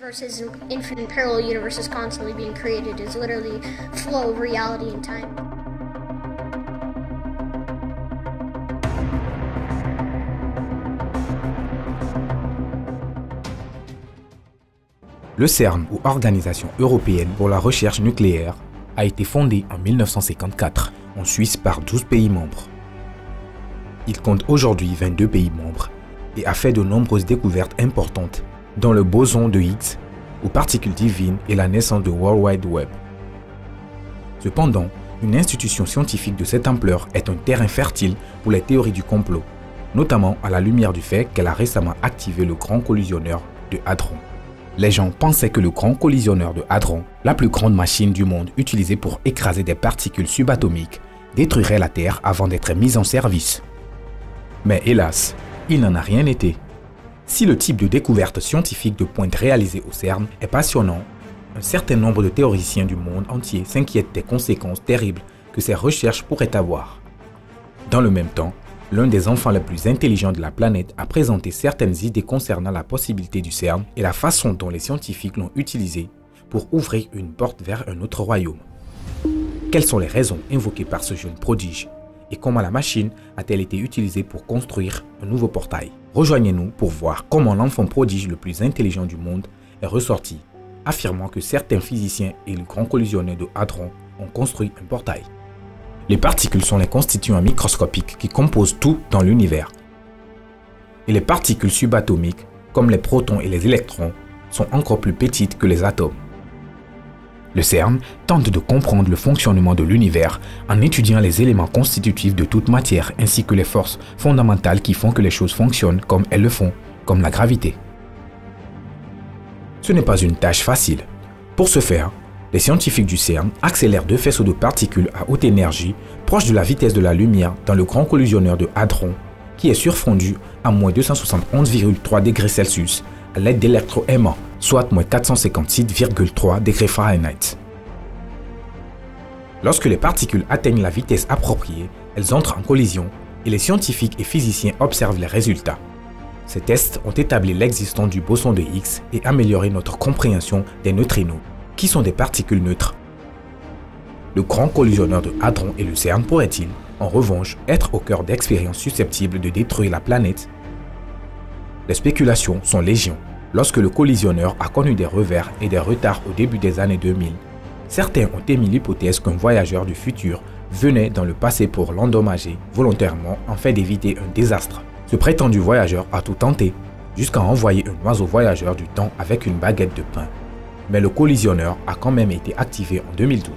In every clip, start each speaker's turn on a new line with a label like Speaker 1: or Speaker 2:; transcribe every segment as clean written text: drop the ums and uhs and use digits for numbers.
Speaker 1: Versus infinite parallel universes constantly being created is literally flow of reality and time.
Speaker 2: Le CERN, ou Organisation européenne pour la recherche nucléaire, a été fondé en 1954 en Suisse par 12 pays membres. Il compte aujourd'hui 22 pays membres et a fait de nombreuses découvertes importantes dans le boson de Higgs, aux particules divines et la naissance de World Wide Web. Cependant, une institution scientifique de cette ampleur est un terrain fertile pour les théories du complot, notamment à la lumière du fait qu'elle a récemment activé le Grand Collisionneur de Hadron. Les gens pensaient que le Grand Collisionneur de Hadron, la plus grande machine du monde utilisée pour écraser des particules subatomiques, détruirait la Terre avant d'être mise en service. Mais hélas, il n'en a rien été. Si le type de découverte scientifique de pointe réalisée au CERN est passionnant, un certain nombre de théoriciens du monde entier s'inquiètent des conséquences terribles que ces recherches pourraient avoir. Dans le même temps, l'un des enfants les plus intelligents de la planète a présenté certaines idées concernant la possibilité du CERN et la façon dont les scientifiques l'ont utilisé pour ouvrir une porte vers un autre royaume. Quelles sont les raisons invoquées par ce jeune prodige et comment la machine a-t-elle été utilisée pour construire un nouveau portail? Rejoignez-nous pour voir comment l'enfant prodige le plus intelligent du monde est ressorti, affirmant que certains physiciens et le Grand Collisionneur de Hadron ont construit un portail. Les particules sont les constituants microscopiques qui composent tout dans l'univers. Et les particules subatomiques, comme les protons et les électrons, sont encore plus petites que les atomes. Le CERN tente de comprendre le fonctionnement de l'univers en étudiant les éléments constitutifs de toute matière ainsi que les forces fondamentales qui font que les choses fonctionnent comme elles le font, comme la gravité. Ce n'est pas une tâche facile. Pour ce faire, les scientifiques du CERN accélèrent deux faisceaux de particules à haute énergie proches de la vitesse de la lumière dans le Grand Collisionneur de Hadron, qui est surfondu à moins 271,3 degrés Celsius à l'aide d'électroaimants, soit moins 456,3 degrés Fahrenheit. Lorsque les particules atteignent la vitesse appropriée, elles entrent en collision et les scientifiques et physiciens observent les résultats. Ces tests ont établi l'existence du boson de Higgs et amélioré notre compréhension des neutrinos, qui sont des particules neutres. Le Grand Collisionneur de Hadron et le CERN pourraient-ils, en revanche, être au cœur d'expériences susceptibles de détruire la planète? Les spéculations sont légion. Lorsque le collisionneur a connu des revers et des retards au début des années 2000, certains ont émis l'hypothèse qu'un voyageur du futur venait dans le passé pour l'endommager volontairement en fait d'éviter un désastre. Ce prétendu voyageur a tout tenté, jusqu'à envoyer un oiseau voyageur du temps avec une baguette de pain. Mais le collisionneur a quand même été activé en 2012.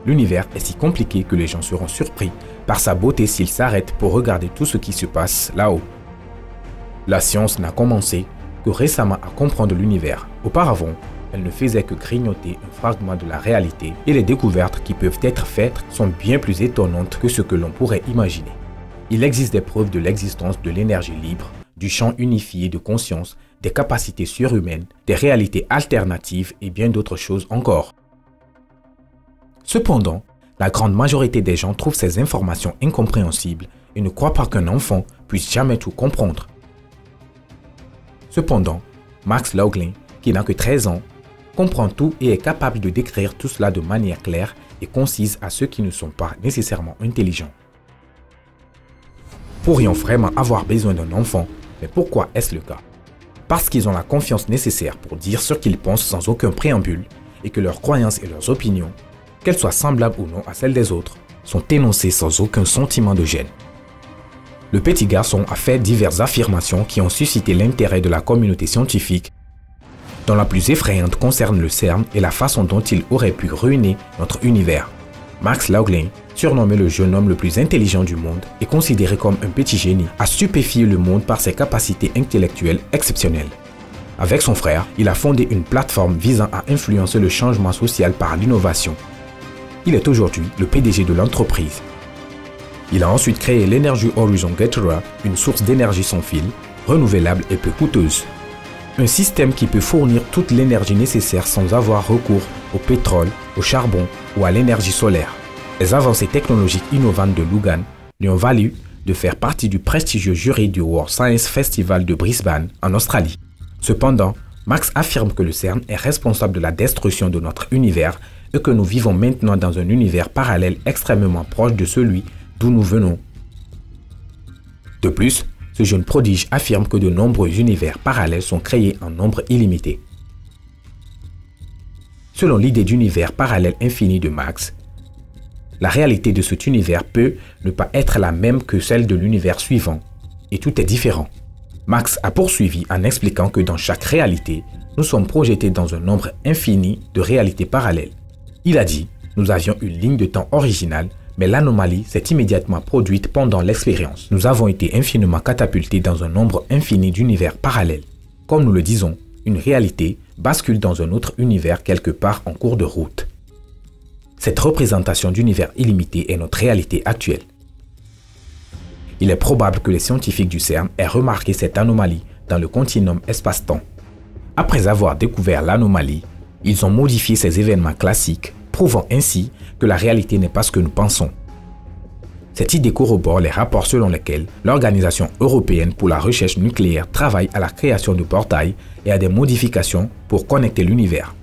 Speaker 2: L'univers est si compliqué que les gens seront surpris par sa beauté s'ils s'arrêtent pour regarder tout ce qui se passe là-haut. La science n'a commencé que récemment à comprendre l'univers. Auparavant, elle ne faisait que grignoter un fragment de la réalité et les découvertes qui peuvent être faites sont bien plus étonnantes que ce que l'on pourrait imaginer. Il existe des preuves de l'existence de l'énergie libre, du champ unifié de conscience, des capacités surhumaines, des réalités alternatives et bien d'autres choses encore. Cependant, la grande majorité des gens trouvent ces informations incompréhensibles et ne croient pas qu'un enfant puisse jamais tout comprendre. Cependant, Max Lauglin, qui n'a que 13 ans, comprend tout et est capable de décrire tout cela de manière claire et concise à ceux qui ne sont pas nécessairement intelligents. Pourrions vraiment avoir besoin d'un enfant, mais pourquoi est-ce le cas? Parce qu'ils ont la confiance nécessaire pour dire ce qu'ils pensent sans aucun préambule et que leurs croyances et leurs opinions, qu'elles soient semblables ou non à celles des autres, sont énoncées sans aucun sentiment de gêne. Le petit garçon a fait diverses affirmations qui ont suscité l'intérêt de la communauté scientifique, dont la plus effrayante concerne le CERN et la façon dont il aurait pu ruiner notre univers. Max Lauglin, surnommé le jeune homme le plus intelligent du monde et considéré comme un petit génie, a stupéfié le monde par ses capacités intellectuelles exceptionnelles. Avec son frère, il a fondé une plateforme visant à influencer le changement social par l'innovation. Il est aujourd'hui le PDG de l'entreprise. Il a ensuite créé l'Energy Horizon Gathera, une source d'énergie sans fil, renouvelable et peu coûteuse. Un système qui peut fournir toute l'énergie nécessaire sans avoir recours au pétrole, au charbon ou à l'énergie solaire. Les avancées technologiques innovantes de Lugan lui ont valu de faire partie du prestigieux jury du World Science Festival de Brisbane, en Australie. Cependant, Max affirme que le CERN est responsable de la destruction de notre univers et que nous vivons maintenant dans un univers parallèle extrêmement proche de celui d'où nous venons. De plus, ce jeune prodige affirme que de nombreux univers parallèles sont créés en nombre illimité. Selon l'idée d'univers parallèle infini de Max, la réalité de cet univers peut ne pas être la même que celle de l'univers suivant, et tout est différent. Max a poursuivi en expliquant que dans chaque réalité, nous sommes projetés dans un nombre infini de réalités parallèles. Il a dit, nous avions une ligne de temps originale, mais l'anomalie s'est immédiatement produite pendant l'expérience. Nous avons été infiniment catapultés dans un nombre infini d'univers parallèles. Comme nous le disons, une réalité bascule dans un autre univers quelque part en cours de route. Cette représentation d'univers illimité est notre réalité actuelle. Il est probable que les scientifiques du CERN aient remarqué cette anomalie dans le continuum espace-temps. Après avoir découvert l'anomalie, ils ont modifié ces événements classiques, prouvant ainsi que la réalité n'est pas ce que nous pensons. Cette idée corrobore les rapports selon lesquels l'Organisation européenne pour la recherche nucléaire travaille à la création de portails et à des modifications pour connecter l'univers.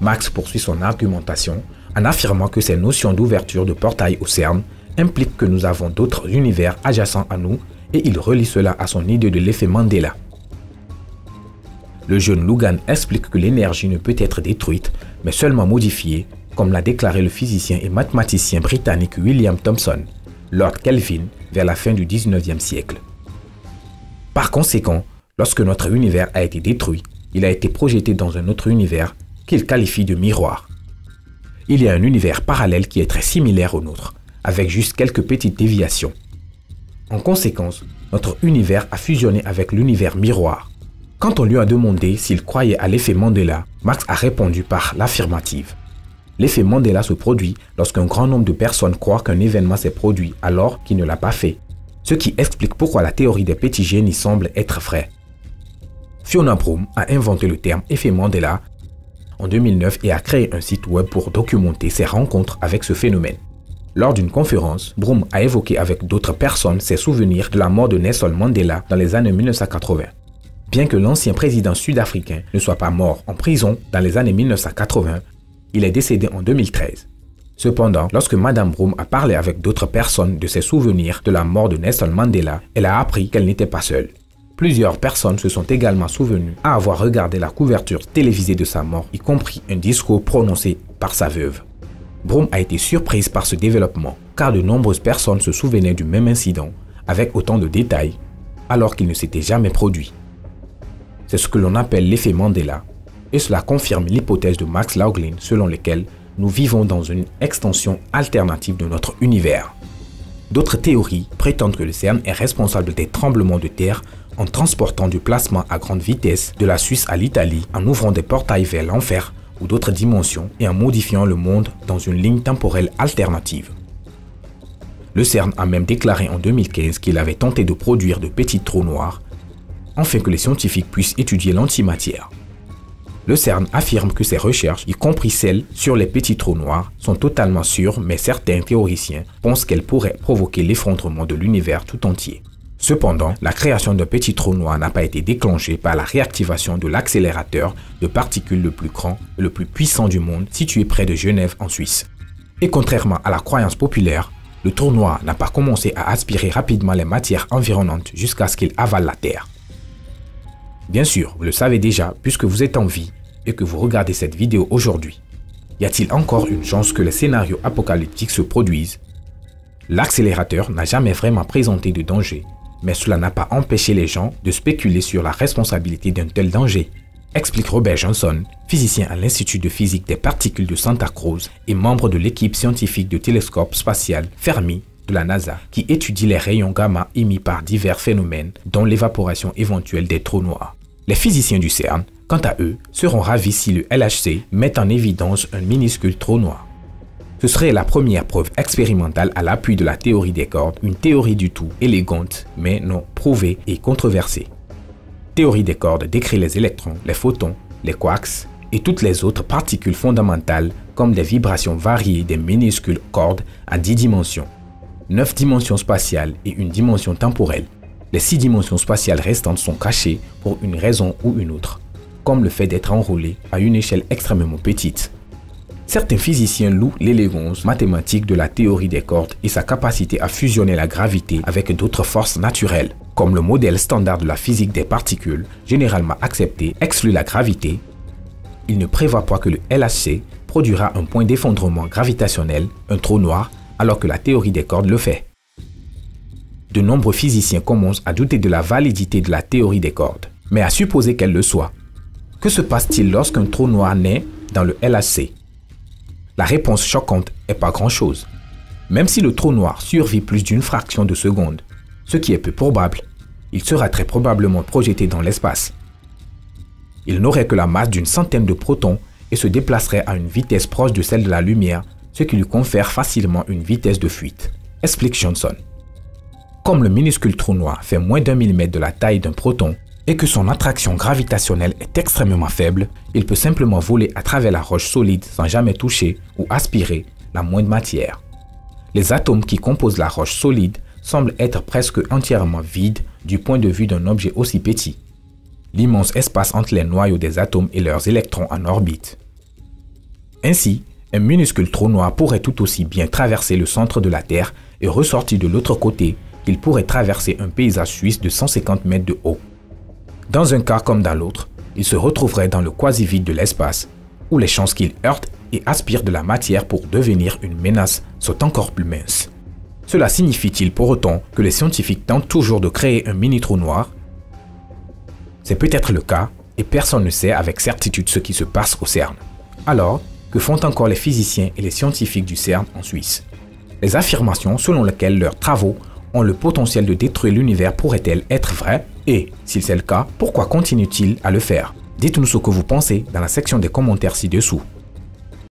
Speaker 2: Max poursuit son argumentation en affirmant que ces notions d'ouverture de portail au CERN impliquent que nous avons d'autres univers adjacents à nous et il relie cela à son idée de l'effet Mandela. Le jeune Lugan explique que l'énergie ne peut être détruite, mais seulement modifiée, comme l'a déclaré le physicien et mathématicien britannique William Thomson, Lord Kelvin, vers la fin du 19e siècle. Par conséquent, lorsque notre univers a été détruit, il a été projeté dans un autre univers qu'il qualifie de miroir. Il y a un univers parallèle qui est très similaire au nôtre, avec juste quelques petites déviations. En conséquence, notre univers a fusionné avec l'univers miroir. Quand on lui a demandé s'il croyait à l'effet Mandela, Max a répondu par l'affirmative. L'effet Mandela se produit lorsqu'un grand nombre de personnes croient qu'un événement s'est produit alors qu'il ne l'a pas fait, ce qui explique pourquoi la théorie des petits génies semble être vraie. Fiona Broom a inventé le terme effet Mandela en 2009 et a créé un site web pour documenter ses rencontres avec ce phénomène. Lors d'une conférence, Broom a évoqué avec d'autres personnes ses souvenirs de la mort de Nelson Mandela dans les années 1980. Bien que l'ancien président sud-africain ne soit pas mort en prison dans les années 1980, il est décédé en 2013. Cependant, lorsque Madame Broom a parlé avec d'autres personnes de ses souvenirs de la mort de Nelson Mandela, elle a appris qu'elle n'était pas seule. Plusieurs personnes se sont également souvenues à avoir regardé la couverture télévisée de sa mort, y compris un discours prononcé par sa veuve. Broom a été surprise par ce développement, car de nombreuses personnes se souvenaient du même incident, avec autant de détails, alors qu'il ne s'était jamais produit. C'est ce que l'on appelle l'effet Mandela, et cela confirme l'hypothèse de Max Laughlin selon laquelle nous vivons dans une extension alternative de notre univers. D'autres théories prétendent que le CERN est responsable des tremblements de terre en transportant du plasma à grande vitesse de la Suisse à l'Italie, en ouvrant des portails vers l'enfer ou d'autres dimensions et en modifiant le monde dans une ligne temporelle alternative. Le CERN a même déclaré en 2015 qu'il avait tenté de produire de petits trous noirs afin que les scientifiques puissent étudier l'antimatière. Le CERN affirme que ses recherches, y compris celles sur les petits trous noirs, sont totalement sûres, mais certains théoriciens pensent qu'elles pourraient provoquer l'effondrement de l'univers tout entier. Cependant, la création d'un petit trou noir n'a pas été déclenchée par la réactivation de l'accélérateur de particules le plus grand et le plus puissant du monde, situé près de Genève en Suisse. Et contrairement à la croyance populaire, le trou noir n'a pas commencé à aspirer rapidement les matières environnantes jusqu'à ce qu'il avale la Terre. Bien sûr, vous le savez déjà puisque vous êtes en vie et que vous regardez cette vidéo aujourd'hui. Y a-t-il encore une chance que les scénarios apocalyptiques se produisent? L'accélérateur n'a jamais vraiment présenté de danger, mais cela n'a pas empêché les gens de spéculer sur la responsabilité d'un tel danger, explique Robert Johnson, physicien à l'Institut de physique des particules de Santa Cruz et membre de l'équipe scientifique du télescope spatial Fermi de la NASA, qui étudie les rayons gamma émis par divers phénomènes, dont l'évaporation éventuelle des trous noirs. Les physiciens du CERN, quant à eux, seront ravis si le LHC met en évidence un minuscule trou noir. Ce serait la première preuve expérimentale à l'appui de la théorie des cordes, une théorie du tout élégante, mais non prouvée et controversée. Théorie des cordes décrit les électrons, les photons, les quarks et toutes les autres particules fondamentales comme des vibrations variées des minuscules cordes à 10 dimensions, 9 dimensions spatiales et une dimension temporelle. Les 6 dimensions spatiales restantes sont cachées pour une raison ou une autre, comme le fait d'être enrôlé à une échelle extrêmement petite. Certains physiciens louent l'élégance mathématique de la théorie des cordes et sa capacité à fusionner la gravité avec d'autres forces naturelles. Comme le modèle standard de la physique des particules, généralement accepté, exclut la gravité, il ne prévoit pas que le LHC produira un point d'effondrement gravitationnel, un trou noir, alors que la théorie des cordes le fait. De nombreux physiciens commencent à douter de la validité de la théorie des cordes, mais à supposer qu'elle le soit. Que se passe-t-il lorsqu'un trou noir naît dans le LHC? La réponse choquante est pas grand-chose. Même si le trou noir survit plus d'une fraction de seconde, ce qui est peu probable, il sera très probablement projeté dans l'espace. Il n'aurait que la masse d'une centaine de protons et se déplacerait à une vitesse proche de celle de la lumière, ce qui lui confère facilement une vitesse de fuite, explique Johnson. Comme le minuscule trou noir fait moins d'1 mm de la taille d'un proton et que son attraction gravitationnelle est extrêmement faible, il peut simplement voler à travers la roche solide sans jamais toucher ou aspirer la moindre matière. Les atomes qui composent la roche solide semblent être presque entièrement vides du point de vue d'un objet aussi petit. L'immense espace entre les noyaux des atomes et leurs électrons en orbite. Ainsi, un minuscule trou noir pourrait tout aussi bien traverser le centre de la Terre et ressortir de l'autre côté qu'il pourrait traverser un paysage suisse de 150 mètres de haut. Dans un cas comme dans l'autre, il se retrouverait dans le quasi-vide de l'espace, où les chances qu'il heurte et aspire de la matière pour devenir une menace sont encore plus minces. Cela signifie-t-il pour autant que les scientifiques tentent toujours de créer un mini-trou noir? C'est peut-être le cas, et personne ne sait avec certitude ce qui se passe au CERN. Alors, que font encore les physiciens et les scientifiques du CERN en Suisse? Les affirmations selon lesquelles leurs travaux ont le potentiel de détruire l'univers pourraient-elles être vraies? Et, si c'est le cas, pourquoi continuent-ils à le faire? Dites-nous ce que vous pensez dans la section des commentaires ci-dessous.